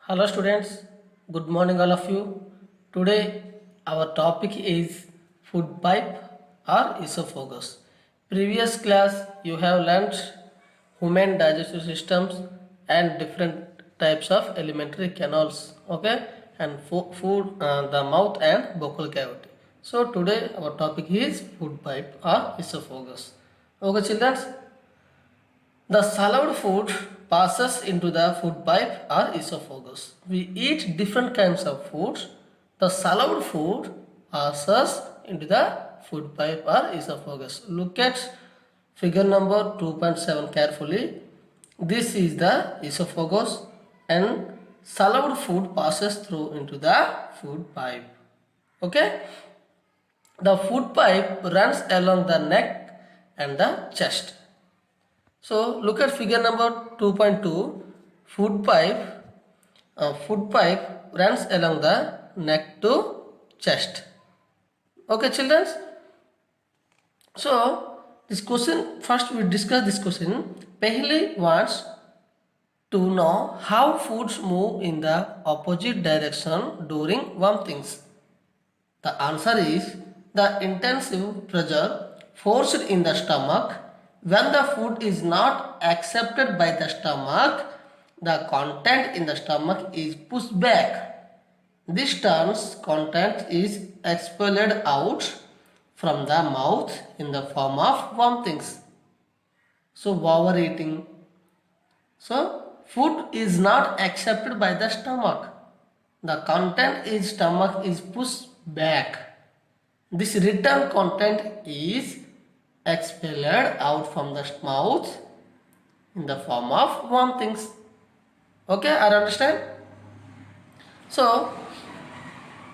Hello students, good morning all of you. Today our topic is food pipe or esophagus. Previous class you have learnt human digestive systems and different types of alimentary canals, okay, and food, the mouth and vocal cavity. So today our topic is food pipe or esophagus. Okay children, the swallowed food passes into the food pipe or esophagus. We eat different kinds of foods. The swallowed food passes into the food pipe or esophagus. Look at figure number 2.7 carefully. This is the esophagus and swallowed food passes through into the food pipe. Okay? The food pipe runs along the neck and the chest. So look at figure number 2.2. Food pipe. Food pipe runs along the neck to chest. Okay, children. So this question, first we discuss this question. Pehli wants to know how foods move in the opposite direction during vomitings. The answer is the intensive pressure forced in the stomach. When the food is not accepted by the stomach, the content in the stomach is pushed back. This turns content is expelled out from the mouth in the form of vomitings. So overeating. So food is not accepted by the stomach. The content in stomach is pushed back. This return content is expelled out from the mouth in the form of vomitings. Okay, I understand. So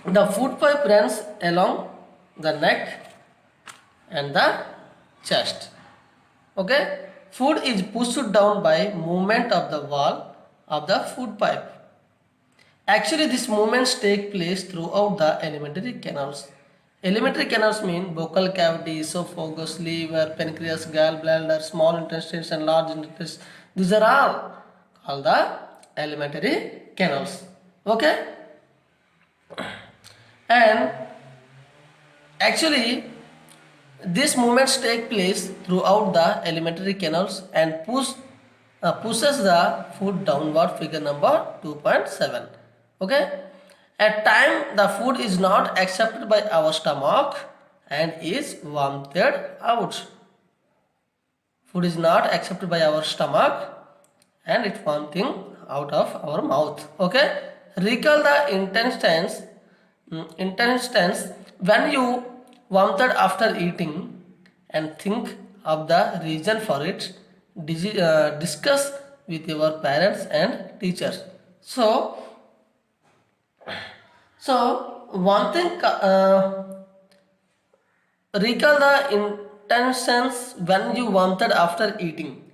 the food pipe runs along the neck and the chest. Okay, food is pushed down by movement of the wall of the food pipe. Actually, these movements take place throughout the alimentary canals. Alimentary canals mean vocal cavity, esophagus, liver, pancreas, gallbladder, small intestines and large intestines. These are all called the alimentary canals. Okay? And actually, these movements take place throughout the alimentary canals and pushes the food downward, figure number 2.7. Okay? At time the food is not accepted by our stomach and is vomited out. Food is not accepted by our stomach and it's vomiting out of our mouth. Okay? Recall the intestines when you vomited after eating and think of the reason for it. Discuss with your parents and teachers. So one thing, recall the intentions when you vomited after eating.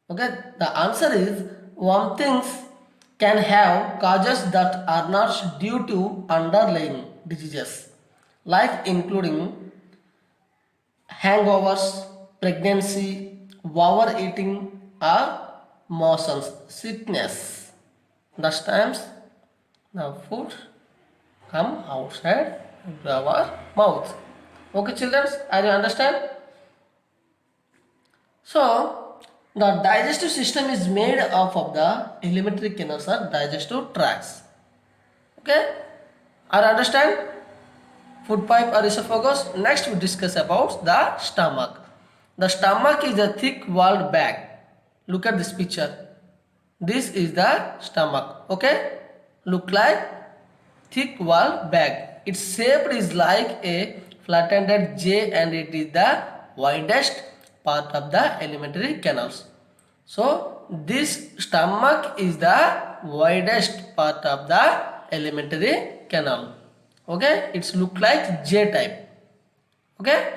Okay, the answer is vomitings can have causes that are not due to underlying diseases, like including hangovers, pregnancy, overeating, or motion sickness. Thus times the food come outside our mouth. Okay, children, are you understand? So the digestive system is made up of the alimentary canals or digestive tracts. Okay, are you understand? Food pipe or esophagus. Next we discuss about the stomach. The stomach is a thick walled bag. Look at this picture. This is the stomach. Okay, look like thick wall bag. Its shape is like a flattened J and it is the widest part of the alimentary canals. So this stomach is the widest part of the alimentary canal. Okay, it's look like J type. Okay,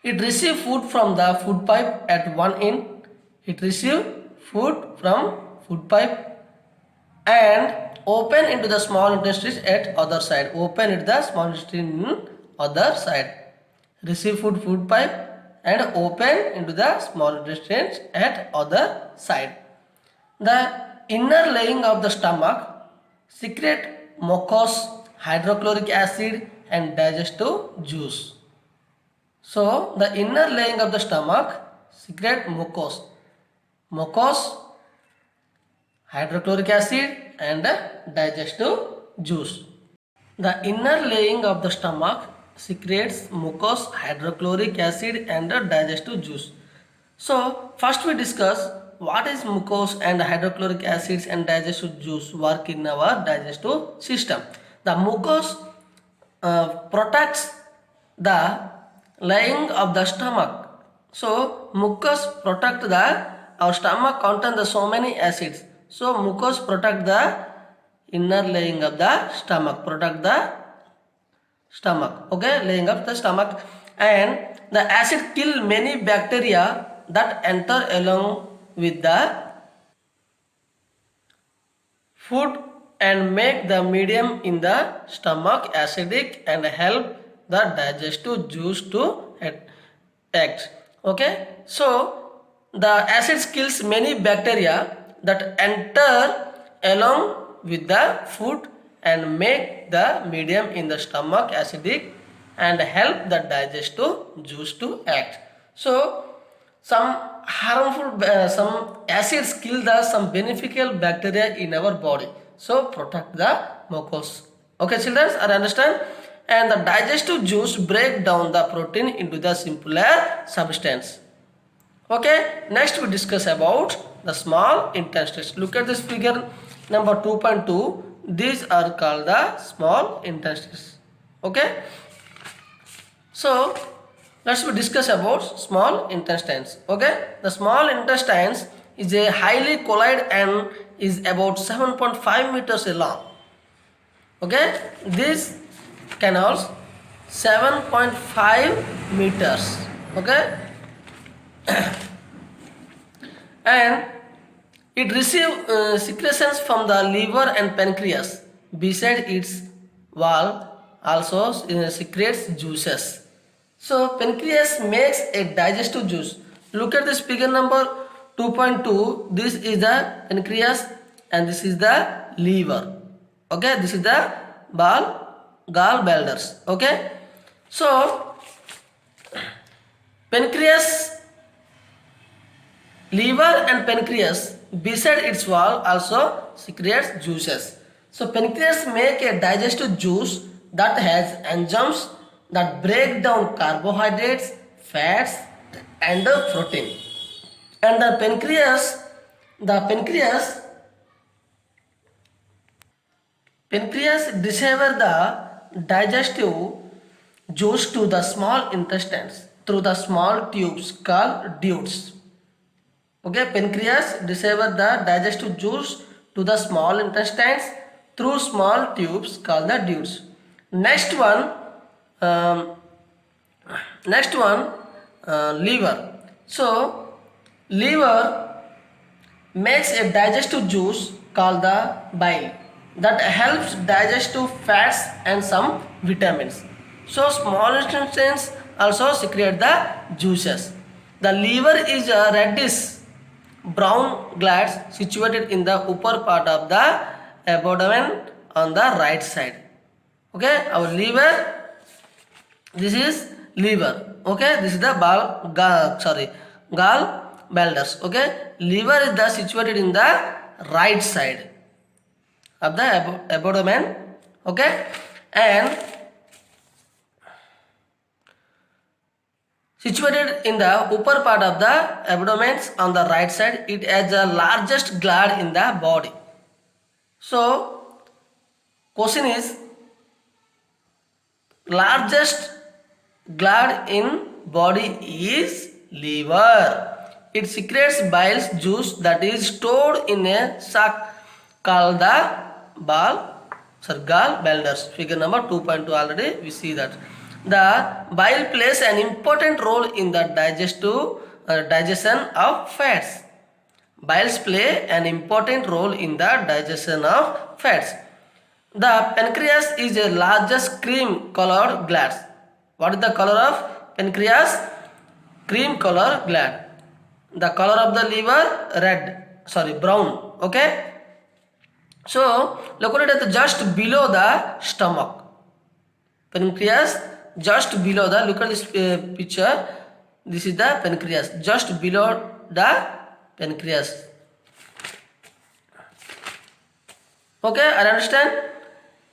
it receive food from the food pipe at one end. It receive food from food pipe and open into the small intestines at other side. Open into the small intestine other side. Receive food pipe and open into the small intestines at other side. The inner laying of the stomach secrete mucus, hydrochloric acid and digestive juice. So the inner laying of the stomach secrete mucus, hydrochloric acid and digestive juice. The inner laying of the stomach secretes mucus, hydrochloric acid and digestive juice. So first we discuss what is mucus and hydrochloric acids and digestive juice work in our digestive system. The mucus protects the lining of the stomach. So mucus protect our stomach contain the so many acids. So mucus protect the inner laying of the stomach, okay, laying of the stomach, and the acid kill many bacteria that enter along with the food and make the medium in the stomach acidic and help the digestive juice to act. Okay, so the acids kills many bacteria that enter along with the food and make the medium in the stomach acidic and help the digestive juice to act. So some harmful some acids kill the some beneficial bacteria in our body, so protect the mucus. Okay children, are understand? And the digestive juice break down the protein into the simpler substance. Okay, next we discuss about the small intestines. Look at this figure number 2.2. These are called the small intestines. Okay, so let's we discuss about small intestines. Okay, the small intestines is a highly colloid and is about 7.5 meters long. Okay, these canals 7.5 meters. Okay, and it receives secretions from the liver and pancreas. Beside its wall also secretes juices. So pancreas makes a digestive juice. Look at this figure number 2.2. This is the pancreas and this is the liver. Okay, this is the gallbladders. Okay, so pancreas, liver and pancreas beside its wall also secretes juices. So pancreas make a digestive juice that has enzymes that break down carbohydrates, fats and protein. And the pancreas delivers the digestive juice to the small intestines through the small tubes called ducts. Okay, pancreas delivers the digestive juice to the small intestines through small tubes called the ducts. Next one, liver. So liver makes a digestive juice called the bile that helps digestive fats and some vitamins. So small intestines also secrete the juices. The liver is a reddish brown glands situated in the upper part of the abdomen on the right side. Okay, our liver, this is liver. Okay, this is the gallbladders. Okay, liver is the situated in the right side of the abdomen. Okay, and situated in the upper part of the abdomen on the right side, it has the largest gland in the body. So question is, largest gland in body is liver. It secretes bile juice that is stored in a sac called the gallbladders. Figure number 2.2 already we see that. The bile plays an important role in the digestion of fats. Biles play an important role in the digestion of fats. The pancreas is the largest cream-colored gland. What is the color of pancreas? Cream-colored gland. The color of the liver brown. Okay. So located at just below the stomach. Pancreas just below the, look at this picture, this is the pancreas, just below the pancreas. Okay, I understand.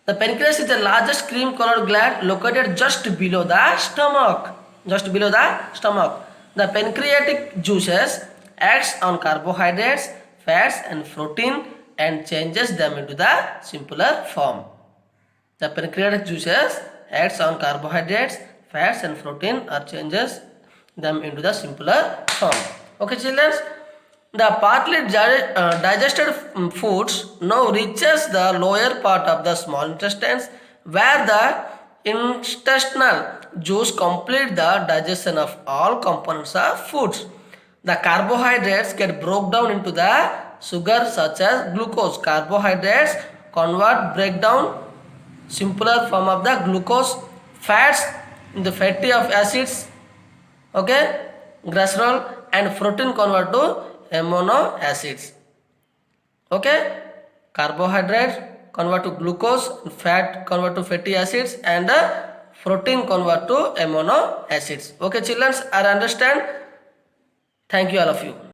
The pancreas is the largest cream colored gland located just below the stomach. Just below the stomach. The pancreatic juices acts on carbohydrates, fats and protein and changes them into the simpler form. The pancreatic juices acts on carbohydrates, fats and protein or changes them into the simpler form. Okay children, the partly digested foods now reaches the lower part of the small intestines where the intestinal juice complete the digestion of all components of foods. The carbohydrates get broken down into the sugar such as glucose. Carbohydrates break down simpler form of the glucose, fats in the fatty of acids, okay, glycerol and protein convert to amino acids. Okay, carbohydrates convert to glucose, fat convert to fatty acids and protein convert to amino acids. Okay children, I understand. Thank you all of you.